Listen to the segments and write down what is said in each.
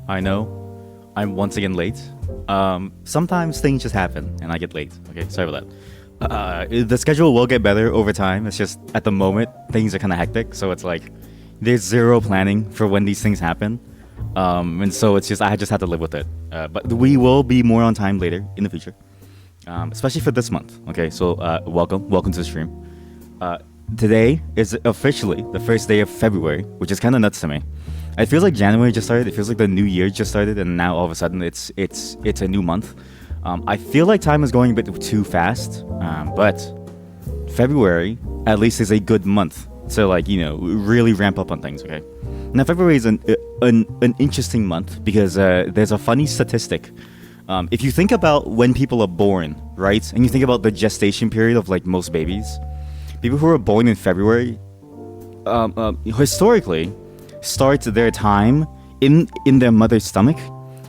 I know I'm once again late. Sometimes things just happen and I get late. Okay, sorry about that. The schedule will get better over time. It's just at the moment things are kind of hectic, so it's like there's zero planning for when these things happen, and so it's just I just have to live with it. But we will be more on time later in the future, especially for this month. Okay, so welcome to the stream. Today is officially the first day of February, which is kind of nuts to me. It feels like January just started. It feels like the new year just started, and now all of a sudden it's a new month. I feel like time is going a bit too fast, but February at least is a good month to really ramp up on things. Okay, now February is an interesting month because there's a funny statistic. If you think about when people are born, right, and you think about the gestation period of like most babies, people who are born in February, historically, start their time in their mother's stomach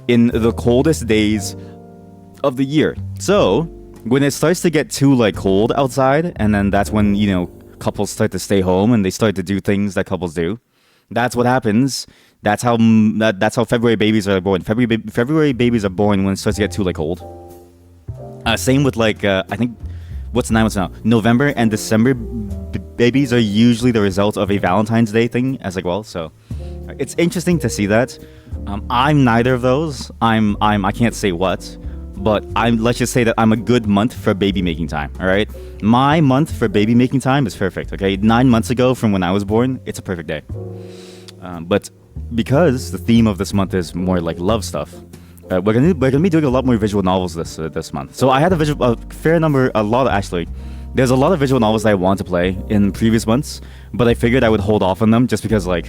in the coldest days of the year. So when it starts to get too cold outside, and then that's when couples start to stay home and they start to do things that couples do. That's what happens. That's how February babies are born. February babies are born when it starts to get too cold. Same with I think what's 9 months now? November and December babies are usually the result of a Valentine's Day thing as well. So it's interesting to see that. I'm neither of those. I can't say what, but let's just say that I'm a good month for baby making time. All right, my month for baby making time is perfect. Okay, 9 months ago from when I was born, it's a perfect day. But because the theme of this month is more like love stuff, we're gonna be doing a lot more visual novels this month. So I had there's a lot of visual novels that I want to play in previous months, but I figured I would hold off on them just because you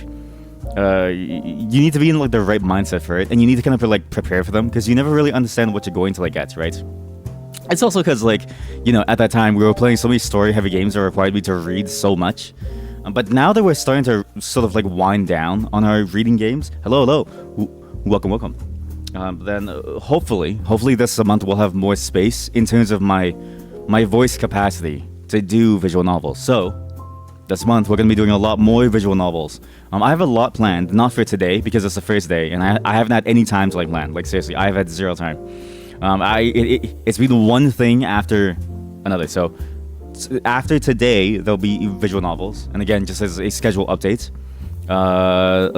need to be in the right mindset for it, and you need to kind of prepare for them because you never really understand what you're going to get, right? It's also because at that time we were playing so many story heavy games that required me to read so much. But now that we're starting to sort of wind down on our reading games, hello, welcome. Then hopefully this month we'll have more space in terms of my voice capacity to do visual novels. So this month we're going to be doing a lot more visual novels. I have a lot planned, not for today because it's the first day, and I haven't had any time to plan. Seriously, I've had zero time. It's been one thing after another. So after today there'll be visual novels, and again, just as a schedule update,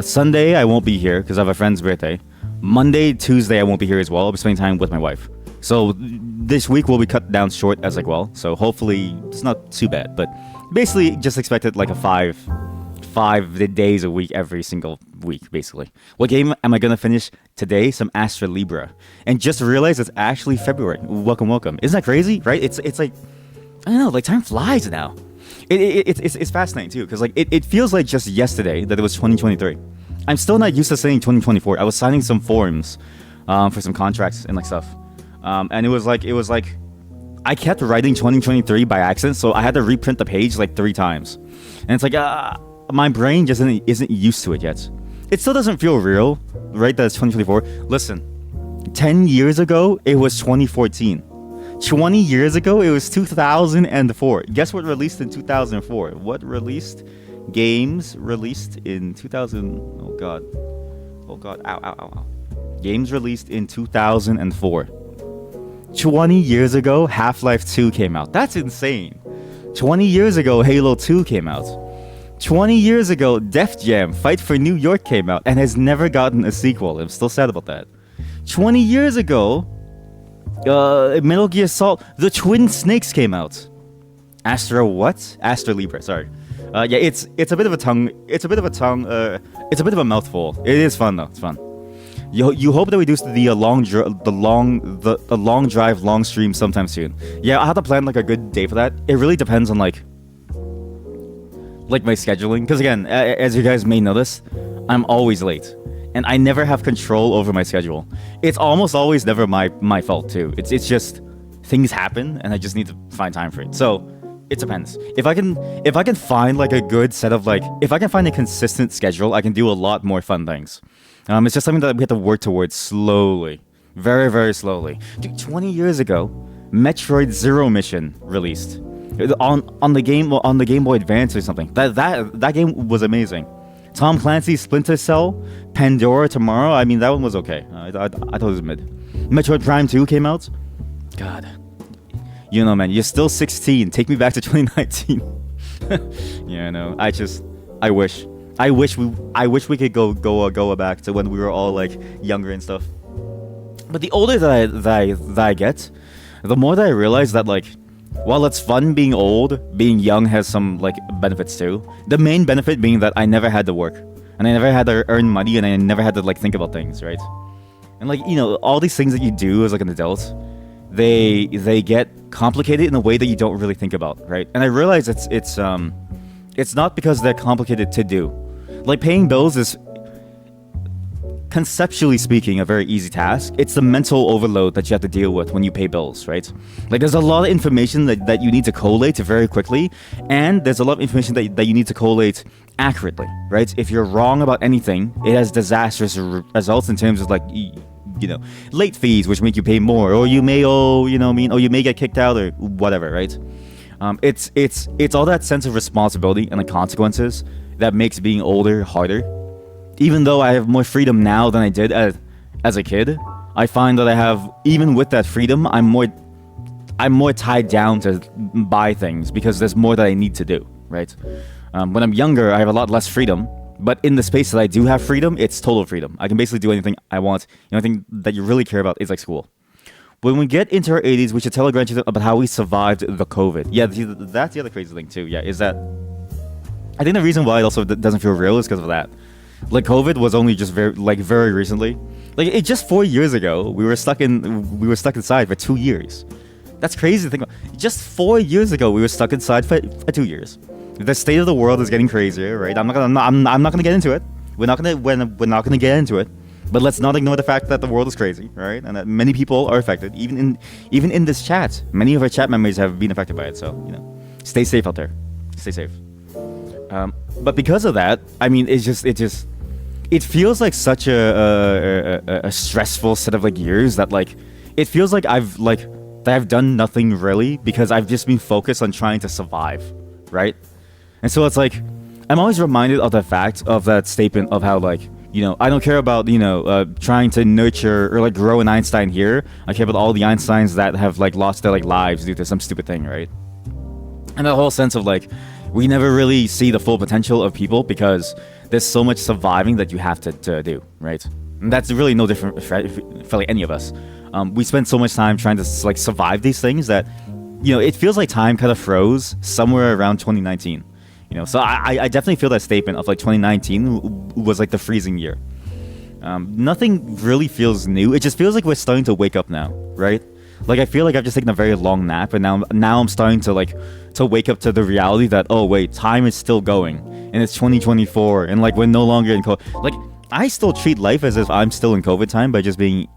Sunday I won't be here because I have a friend's birthday. Monday, Tuesday I won't be here as well. I'll be spending time with my wife. So this week will be cut down short as well. So hopefully it's not too bad, but basically just expected a five days a week every single week, basically. What game am I gonna finish today? Some Astra Libra, and just realized it's actually February. Welcome. Isn't that crazy, right? It's like, I don't know, time flies now. It's fascinating too, because it feels like just yesterday that it was 2023. I'm still not used to saying 2024. I was signing some forms for some contracts and stuff, and it was like I kept writing 2023 by accident, so I had to reprint the page 3 times, and it's my brain just isn't used to it yet. It still doesn't feel real, right? That it's 2024. Listen, 10 years ago it was 2014. 20 years ago it was 2004. Guess what released in 2004? What released? Games released in 2000. Oh god. Ow. Games released in 2004. 20 years ago, Half-Life 2 came out. That's insane. 20 years ago, Halo 2 came out. 20 years ago, Def Jam Fight for New York came out and has never gotten a sequel. I'm still sad about that. 20 years ago, Metal Gear Solid, The Twin Snakes came out. Astra Libra, sorry. It's a bit of a mouthful. It is fun though. It's fun. You hope that we do the long drive, long stream sometime soon. Yeah, I'll have to plan a good day for that. It really depends on my scheduling, because again, as you guys may notice, I'm always late, and I never have control over my schedule. It's almost always never my fault too. It's just things happen, and I just need to find time for it. So it depends. If I can find a good set of if I can find a consistent schedule, I can do a lot more fun things. It's just something that we have to work towards slowly, very, very slowly. Dude, 20 years ago, Metroid Zero Mission released on the Game Boy Advance or something. That game was amazing. Tom Clancy's Splinter Cell, Pandora tomorrow. I mean, that one was okay. I thought it was mid. Metroid Prime 2 came out. God, you know, man, you're still 16. Take me back to 2019. Yeah, no. I wish we could go back to when we were all like younger and stuff. But the older that I get, the more that I realize that like, while it's fun being old, being young has some like benefits too. The main benefit being that I never had to work, and I never had to earn money, and I never had to like think about things, right? And like, you know, all these things that you do as like an adult, they get complicated in a way that you don't really think about, right? And I realize it's not because they're complicated to do. Like paying bills is, conceptually speaking, a very easy task. It's the mental overload that you have to deal with when you pay bills, right? Like there's a lot of information that you need to collate very quickly, and there's a lot of information that you need to collate accurately, right? If you're wrong about anything, it has disastrous results in terms of like, you know, late fees, which make you pay more, or you may owe, you know what I mean, or you may get kicked out or whatever, right? It's all that sense of responsibility and the consequences that makes being older harder. Even though I have more freedom now than I did as a kid, I find that I have, even with that freedom, I'm more tied down to buy things because there's more that I need to do, right? When I'm younger, I have a lot less freedom, but in the space that I do have freedom, it's total freedom. I can basically do anything I want. The only thing that you really care about is like school. When we get into our 80s, we should tell our grandchildren about how we survived the COVID. Yeah, that's the other crazy thing too. Yeah, is that I think the reason why it also doesn't feel real is because of that. Like COVID was only just very recently. Like it just 4 years ago, we were stuck inside for 2 years. That's crazy to think about. Just 4 years ago, we were stuck inside for 2 years. The state of the world is getting crazier, right? I'm not gonna get into it. We're not gonna get into it. But let's not ignore the fact that the world is crazy, right? And that many people are affected. Even in this chat, many of our chat members have been affected by it. So you know, stay safe out there. Stay safe. But because of that, I mean, it feels like such a stressful set of like years that like it feels like I've done nothing really because I've just been focused on trying to survive, right? And so it's like I'm always reminded of the fact of that statement of how like, you know, I don't care about, you know, trying to nurture or like grow an Einstein here. I care about all the Einsteins that have like lost their like lives due to some stupid thing, right? And that whole sense of like we never really see the full potential of people because there's so much surviving that you have to do, right? And that's really no different for like any of us. We spend so much time trying to like survive these things that, you know, it feels like time kind of froze somewhere around 2019. You know, so I definitely feel that statement of like 2019 was like the freezing year. Nothing really feels new. It just feels like we're starting to wake up now, right? Like I feel like I've just taken a very long nap, and now I'm starting to wake up to the reality that, oh wait, time is still going, and it's 2024, and like we're no longer in COVID. Like I still treat life as if I'm still in COVID time by just being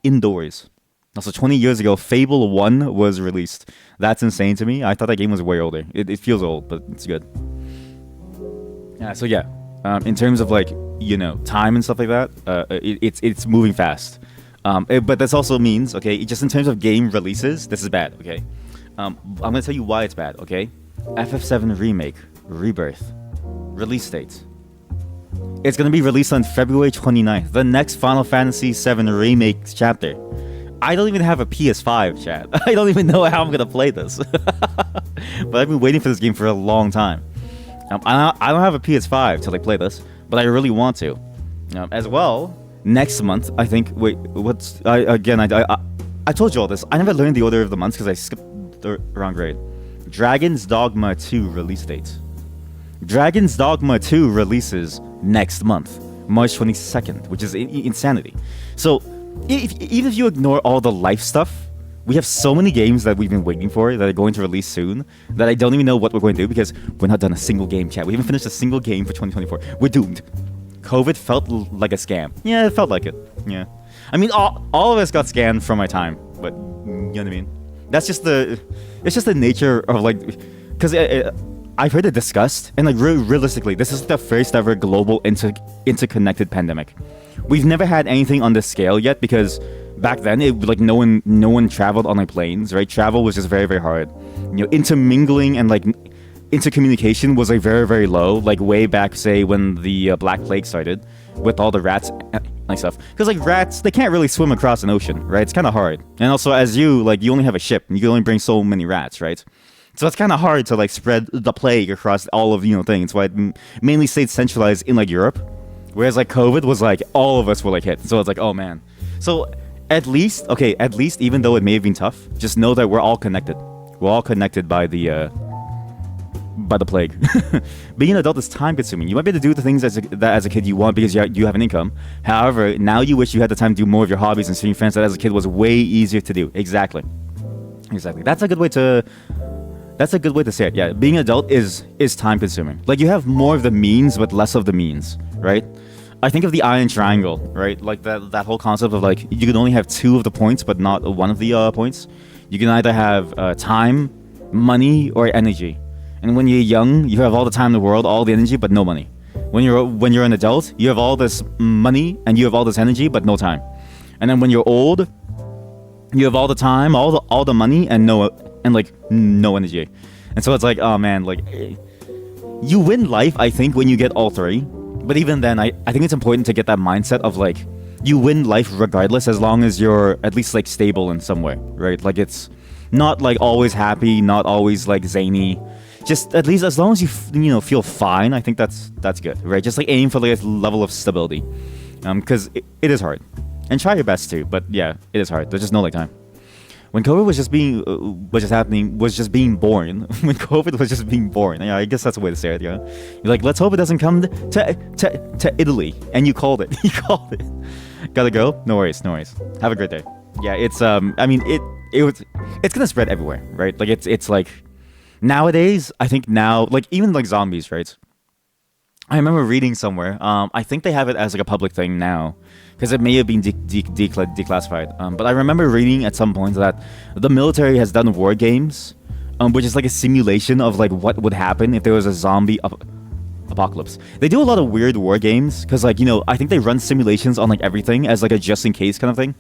indoors. Also, 20 years ago, Fable 1 was released. That's insane to me. I thought that game was way older. It feels old, but it's good. Yeah. So yeah, in terms of like, you know, time and stuff like that, it's moving fast. But this also means, okay, just in terms of game releases, this is bad, okay? I'm gonna tell you why it's bad, okay? FF7 Remake, Rebirth, release date. It's gonna be released on February 29th, the next Final Fantasy VII Remake chapter. I don't even have a PS5, chat. I don't even know how I'm gonna play this. But I've been waiting for this game for a long time. I don't have a PS5 to like play this, but I really want to. As well, next month, I think. Wait, I told you all this. I never learned the order of the months because I skipped the wrong grade. Dragon's Dogma 2 release date. Dragon's Dogma 2 releases next month, March 22nd, which is insanity. So, even if you ignore all the life stuff, we have so many games that we've been waiting for that are going to release soon that I don't even know what we're going to do because we're not done a single game, chat. We haven't finished a single game for 2024. We're doomed. COVID felt like a scam. Yeah, it felt like it. Yeah. I mean, all of us got scammed from my time, but you know what I mean? It's just the nature of like, because I've heard it discussed, and like realistically, this is the first ever global interconnected pandemic. We've never had anything on this scale yet because back then no one traveled on like planes, right? Travel was just very, very hard. You know, intermingling and like intercommunication was like very very low, like way back, say when the Black Plague started, with all the rats and like stuff. Because like rats, they can't really swim across an ocean, right? It's kind of hard. And also, as you like, you only have a ship, and you can only bring so many rats, right? So it's kind of hard to like spread the plague across all of things. Why it mainly stayed centralized in like Europe, whereas like COVID was like all of us were like hit. So it's like, oh man. So at least even though it may have been tough, just know that we're all connected. We're all connected by the plague. Being an adult is time consuming. You might be able to do the things that as a kid you want because you have an income. However, now you wish you had the time to do more of your hobbies and seeing friends that as a kid was way easier to do. Exactly. That's a good way to say it. Yeah, being an adult is time consuming. Like you have more of the means but less of the means, right? I think of the iron triangle, right? Like that whole concept of like you can only have two of the points but not one of the points. You can either have time, money, or energy. And when you're young, you have all the time in the world, all the energy, but no money. When you're an adult, you have all this money and you have all this energy, but no time. And then when you're old, you have all the time, all the money, and no energy. And so it's like, oh man, like you win life, I think, when you get all three. But even then, I think it's important to get that mindset of like you win life regardless, as long as you're at least like stable in some way, right? Like it's not like always happy, not always like zany. Just at least as long as you feel fine, I think that's good, right? Just like aim for like a level of stability, because it is hard, and try your best too. But yeah, it is hard. There's just no like time. When COVID was just being born. When COVID was just being born. Yeah, I guess that's the way to say it. Yeah, you're like, let's hope it doesn't come to Italy, and you called it. You called it. Gotta go. No worries. Have a great day. Yeah, it's I mean it's gonna spread everywhere, right? Like it's like. Nowadays, I think now, like even like zombies, right? I remember reading somewhere. I think they have it as like a public thing now, because it may have been declassified. But I remember reading at some point that the military has done war games, which is like a simulation of like what would happen if there was a zombie apocalypse. They do a lot of weird war games because like I think they run simulations on like everything as like a just in case kind of thing.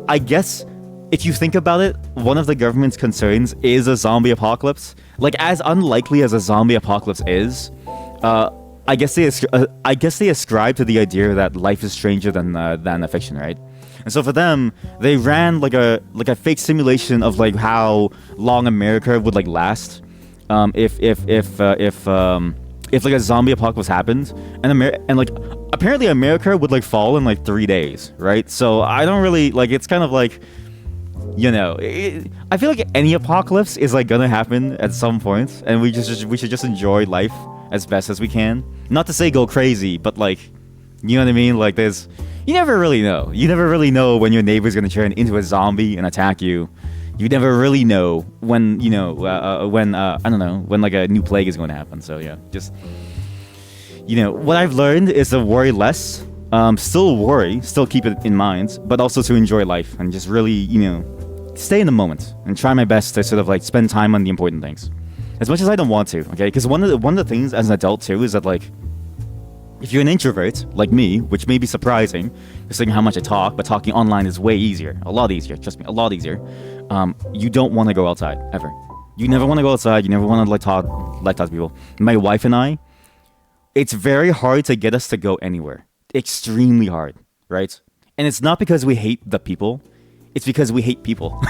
I guess. If you think about it, one of the government's concerns is a zombie apocalypse. Like, as unlikely as a zombie apocalypse is, I guess they ascribe to the idea that life is stranger than a fiction, right? And so for them, they ran like a fake simulation of like how long America would like last, if like a zombie apocalypse happened, and like apparently America would like fall in like 3 days, right? So I don't really like. It's kind of like. I feel like any apocalypse is like gonna happen at some point, and we should just enjoy life as best as we can. Not to say go crazy, but like, you know what I mean? Like you never really know. You never really know when your neighbor's gonna turn into a zombie and attack you. You never really know when I don't know, when like a new plague is going to happen. So yeah, just what I've learned is to worry less. Still worry, still keep it in mind, but also to enjoy life and just really, stay in the moment and try my best to sort of like spend time on the important things, as much as I don't want to. Okay, because one of the things as an adult too is that like, if you're an introvert like me, which may be surprising, considering how much I talk, but talking online is way easier, a lot easier. Trust me, a lot easier. You don't want to go outside ever. You never want to go outside. You never want to talk to people. My wife and I, it's very hard to get us to go anywhere. Extremely hard, right? And it's not because we hate the people, it's because we hate people.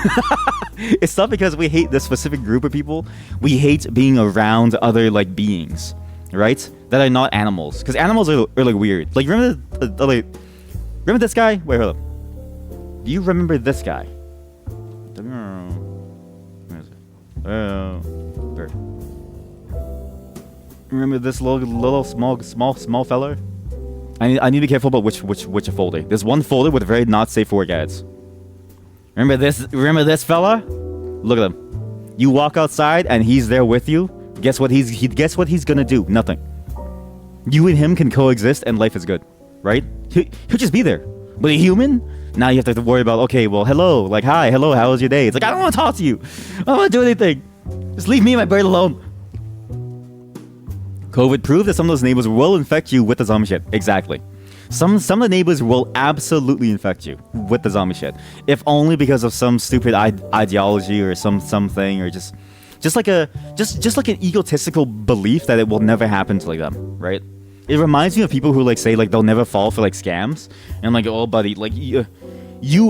It's not because we hate this specific group of people. We hate being around other like beings, right? That are not animals, because animals are like weird. Like remember this guy? Wait, hold up. Do you remember this guy? Remember this little small fella? I need to be careful about which folder. There's one folder with very not safe for work ads. Remember this fella? Look at him. You walk outside and he's there with you. Guess what he's gonna do? Nothing. You and him can coexist and life is good, right? He'll just be there. But a human? Now you have to worry about, okay, well, hello, like, hi, hello, how was your day? It's like, I don't want to talk to you. I don't want to do anything. Just leave me and my bird alone. COVID proved that some of those neighbors will infect you with the zombie shit. Exactly. Some of the neighbors will absolutely infect you with the zombie shit. If only because of some stupid ideology or something, or just just like an egotistical belief that it will never happen to like them, right? It reminds me of people who like say like they'll never fall for like scams, and I'm like, oh buddy, like you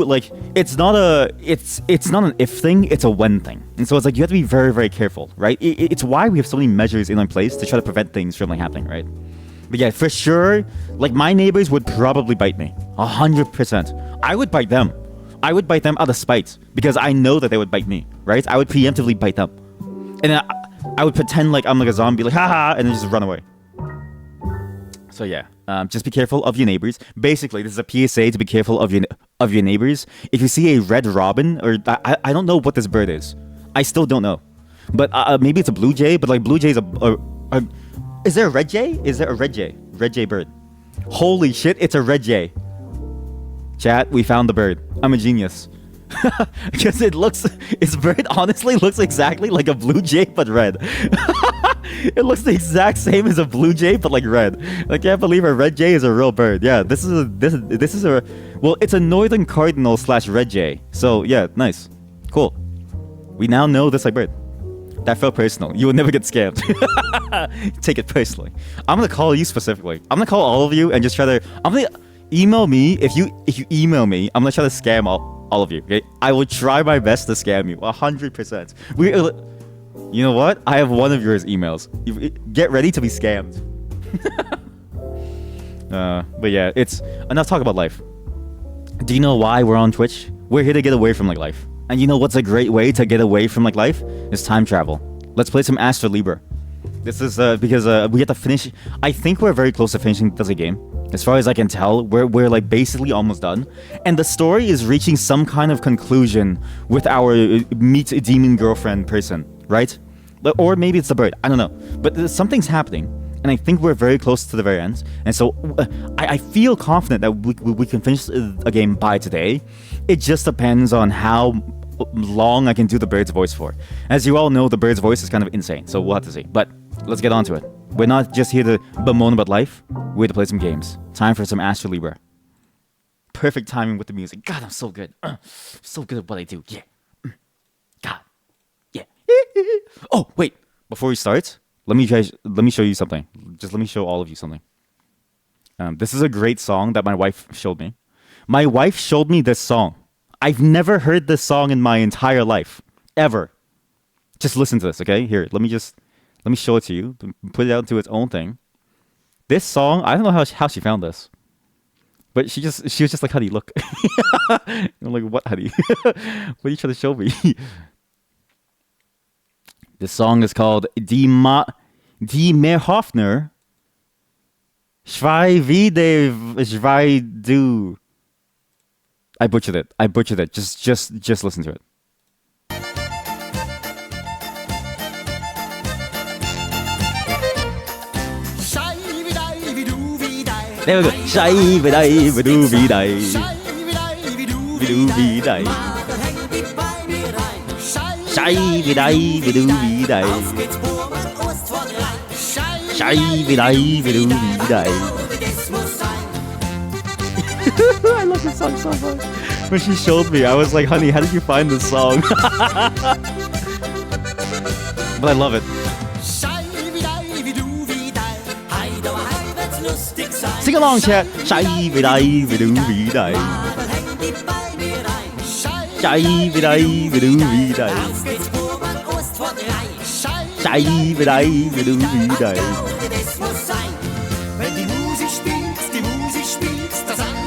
like it's not an if thing, it's a when thing, and so it's like you have to be very, very careful, right? It's why we have so many measures in our place to try to prevent things from like happening, right? But yeah, for sure, like my neighbors would probably bite me 100%. I would bite them. I would bite them out of spite because I know that they would bite me, right? I would preemptively bite them, and then I would pretend like I'm like a zombie, like haha, and then just run away. So yeah, just be careful of your neighbors. Basically, this is a PSA to be careful of your neighbors. If you see a red robin, or I don't know what this bird is. I still don't know, but maybe it's a blue jay. But like blue jays are is there a red jay? Is there a red jay? Red jay bird. Holy shit, it's a red jay. Chat, we found the bird. I'm a genius. Because its bird honestly looks exactly like a blue jay but red. It looks the exact same as a blue jay but like red. I can't believe a red jay is a real bird. Yeah, this is a well, it's a northern cardinal / red jay. So yeah, nice, cool. We now know this like bird. That felt personal. You will never get scammed. Take it personally. I'm gonna call you specifically. I'm gonna call all of you and just try to. I'm gonna email me if you email me. I'm gonna try to scam all of you. Okay, I will try my best to scam you 100%. You know what? I have one of yours emails. Get ready to be scammed. But yeah, it's enough talk about life. Do you know why we're on Twitch? We're here to get away from like life. And you know what's a great way to get away from like life? Is time travel. Let's play some Astra Libra. This is because we have to finish. I think we're very close to finishing the game. As far as I can tell, we're like basically almost done. And the story is reaching some kind of conclusion with our meet a demon girlfriend person, right? Or maybe it's the bird. I don't know. But something's happening. And I think we're very close to the very end. And so I feel confident that we can finish a game by today. It just depends on how long I can do the bird's voice for. As you all know, the bird's voice is kind of insane. So we'll have to see. But let's get on to it. We're not just here to bemoan about life. We're here to play some games. Time for some Astra Libra. Perfect timing with the music. God, I'm so good. So good at what I do. Yeah. God. Yeah. Oh, wait. Before we start, let me show you something. Just let me show all of you something. This is a great song that my wife showed me. My wife showed me this song. I've never heard this song in my entire life. Ever. Just listen to this, okay? Here, let me show it to you. Put it out into its own thing. This song, I don't know how she found this. But she was just like, how do you look? I'm like, what, honey? What are you trying to show me? This song is called Die Meerhoffner Schwei du. I butchered it. Just listen to it. There we go. I love this song so much. When she showed me, I was like, honey, how did you find this song? But I love it. Sing along, chat.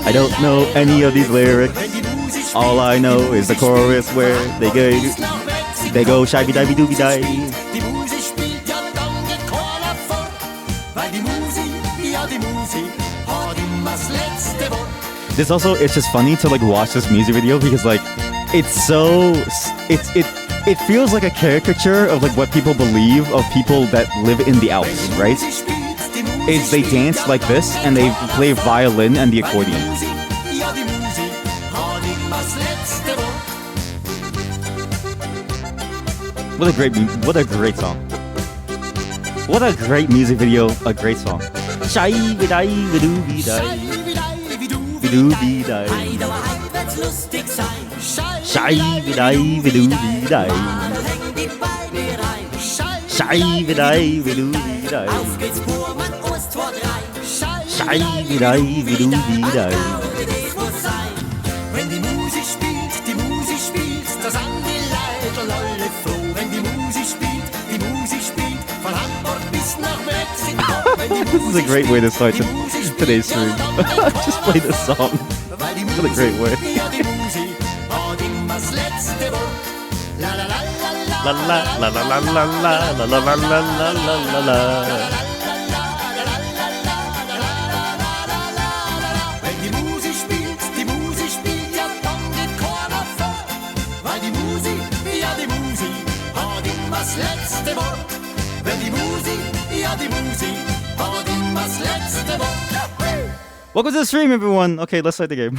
I don't know any of these lyrics. All I know is the chorus where they go shy divey dooby die. This also, it's just funny to like watch this music video because like it feels like a caricature of like what people believe of people that live in the Alps, right? Is they dance like this and they play violin and the accordion. What a great song. What a great music video, a great song. Shy vidai vidoobi dai. Vidoobi dai. Shy vidai vidoobi dai. Scheibe-dei-be-du-di-dei. Auf geht's, Fuhrmann, Ost vor drei. Scheibe-dei-be-du-di-dei. Das muss sein. Wenn die Musik spielt, da sind die Leute alle froh. Wenn die Musik spielt, von Hamburg bis nach Mexiko. Wenn die This is a great way to start today's stream. Just play this song. What a great way. Ja, die Musik hat immer das letzte Wort. La la la La la la. la la la la la la la la la la la la la. Wenn die Musik spielt, ja, dann geht keiner vor. Weil die Musik hat immer das letzte Wort. Wenn die Musik hat immer das letzte Wort. Welcome to the stream, everyone. Okay, let's start the game.